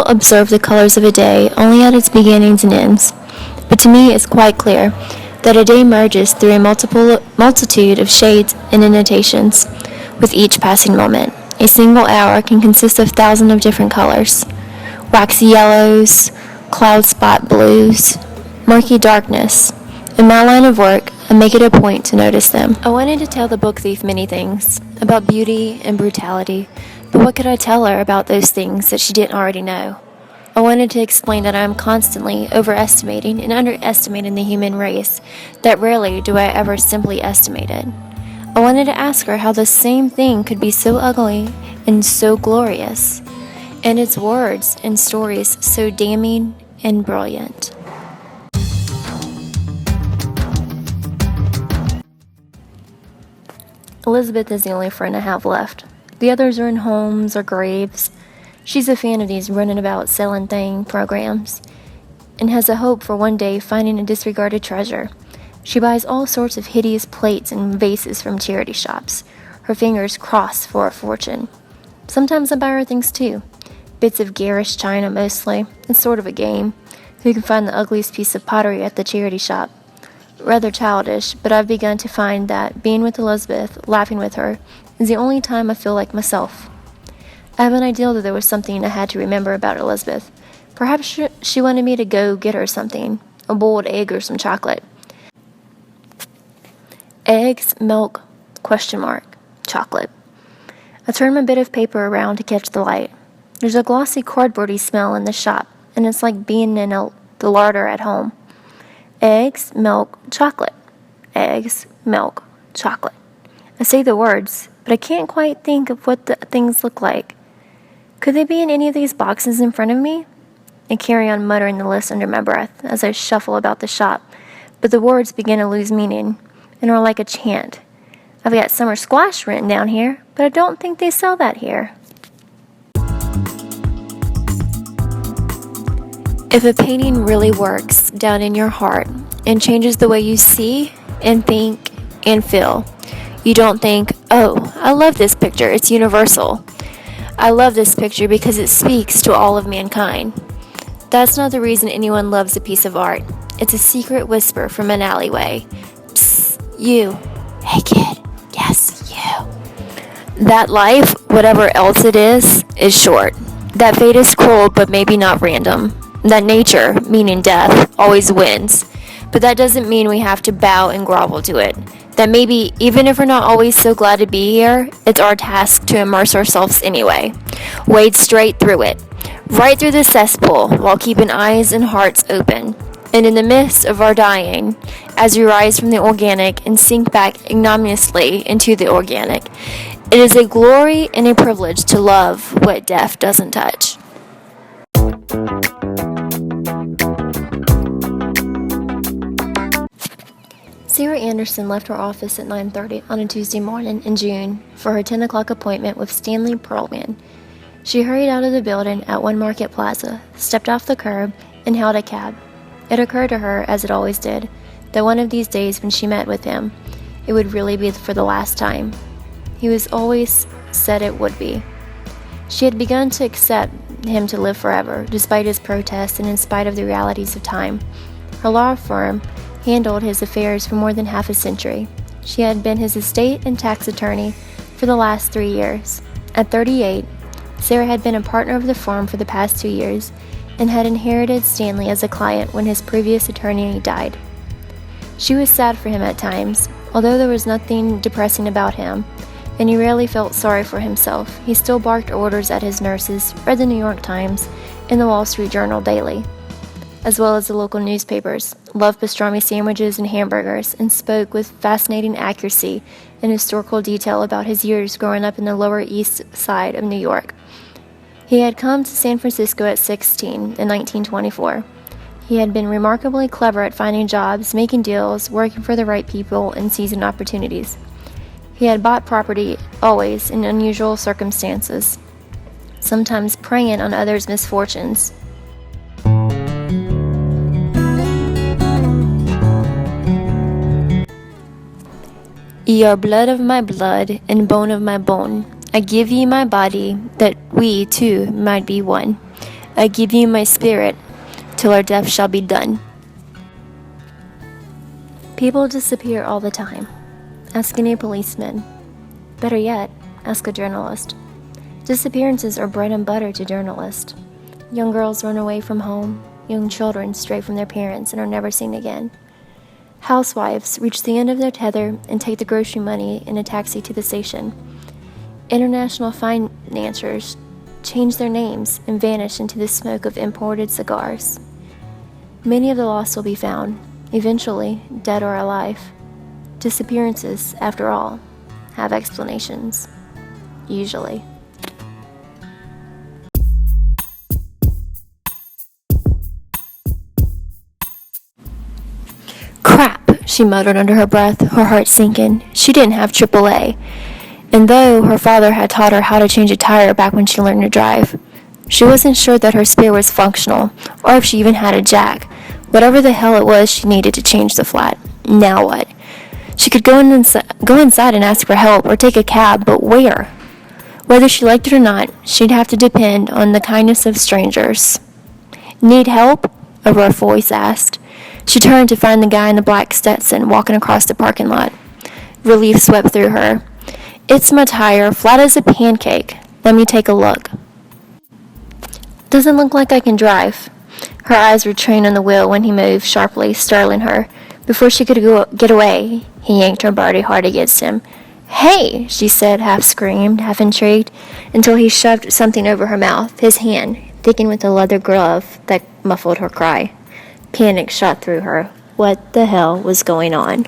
People observe the colors of a day only at its beginnings and ends, but to me it's quite clear that a day merges through a multitude of shades and annotations with each passing moment. A single hour can consist of thousands of different colors: waxy yellows, cloud spot blues, murky darkness. In my line of work, I make it a point to notice them. I wanted to tell the book thief many things about beauty and brutality, but what could I tell her about those things that she didn't already know? I wanted to explain that I am constantly overestimating and underestimating the human race, that rarely do I ever simply estimate it. I wanted to ask her how the same thing could be so ugly and so glorious, and its words and stories so damning and brilliant. Elizabeth is the only friend I have left. The others are in homes or graves. She's a fan of these running about selling thing programs and has a hope for one day finding a disregarded treasure. She buys all sorts of hideous plates and vases from charity shops, her fingers crossed for a fortune. Sometimes I buy her things too. Bits of garish china mostly. It's sort of a game. Who can find the ugliest piece of pottery at the charity shop? Rather childish, but I've begun to find that being with Elizabeth, laughing with her, is the only time I feel like myself. I have an idea that there was something I had to remember about Elizabeth. Perhaps she wanted me to go get her something, a boiled egg or some chocolate. Eggs, milk, ? Chocolate. I turn my bit of paper around to catch the light. There's a glossy cardboardy smell in the shop, and it's like being in the larder at home. Eggs, milk, chocolate. Eggs, milk, chocolate. I say the words, but I can't quite think of what the things look like. Could they be in any of these boxes in front of me? I carry on muttering the list under my breath as I shuffle about the shop, but the words begin to lose meaning and are like a chant. I've got summer squash written down here, but I don't think they sell that here. If a painting really works down in your heart and changes the way you see and think and feel, you don't think, oh, I love this picture, it's universal. I love this picture because it speaks to all of mankind. That's not the reason anyone loves a piece of art. It's a secret whisper from an alleyway. Psst, you. Hey kid, yes, you. That life, whatever else it is short. That fate is cruel but maybe not random. That nature, meaning death, always wins. But that doesn't mean we have to bow and grovel to it. That maybe, even if we're not always so glad to be here, it's our task to immerse ourselves anyway. Wade straight through it. Right through the cesspool, while keeping eyes and hearts open. And in the midst of our dying, as we rise from the organic and sink back ignominiously into the organic, it is a glory and a privilege to love what death doesn't touch. Sarah Anderson left her office at 9:30 on a Tuesday morning in June for her 10 o'clock appointment with Stanley Perlman. She hurried out of the building at One Market Plaza, stepped off the curb, and hailed a cab. It occurred to her, as it always did, that one of these days when she met with him, it would really be for the last time. He was always said it would be. She had begun to accept him to live forever, despite his protests and in spite of the realities of time. Her law firm handled his affairs for more than half a century. She had been his estate and tax attorney for the last 3 years. At 38, Sarah had been a partner of the firm for the past 2 years and had inherited Stanley as a client when his previous attorney died. She was sad for him at times, although there was nothing depressing about him, and he rarely felt sorry for himself. He still barked orders at his nurses, read the New York Times and the Wall Street Journal daily, as well as the local newspapers, loved pastrami sandwiches and hamburgers, and spoke with fascinating accuracy and historical detail about his years growing up in the Lower East Side of New York. He had come to San Francisco at 16 in 1924. He had been remarkably clever at finding jobs, making deals, working for the right people, and seizing opportunities. He had bought property, always in unusual circumstances, sometimes preying on others' misfortunes. Ye are blood of my blood, and bone of my bone. I give ye my body, that we two might be one. I give you my spirit, till our death shall be done. People disappear all the time. Ask any policeman. Better yet, ask a journalist. Disappearances are bread and butter to journalists. Young girls run away from home. Young children stray from their parents and are never seen again. Housewives reach the end of their tether and take the grocery money in a taxi to the station. International financiers change their names and vanish into the smoke of imported cigars. Many of the lost will be found, eventually, dead or alive. Disappearances, after all, have explanations. Usually. Crap, she muttered under her breath, her heart sinking. She didn't have AAA. And though her father had taught her how to change a tire back when she learned to drive, she wasn't sure that her spare was functional, or if she even had a jack. Whatever the hell it was, she needed to change the flat. Now what? She could go inside and ask for help, or take a cab, but where? Whether she liked it or not, she'd have to depend on the kindness of strangers. Need help? A rough voice asked. She turned to find the guy in the black Stetson walking across the parking lot. Relief swept through her. It's my tire, flat as a pancake. Let me take a look. Doesn't look like I can drive. Her eyes were trained on the wheel when he moved sharply, startling her. Before she could get away, he yanked her body hard against him. Hey, she said, half screamed, half intrigued, until he shoved something over her mouth, his hand, thickened with a leather glove that muffled her cry. Panic shot through her. What the hell was going on?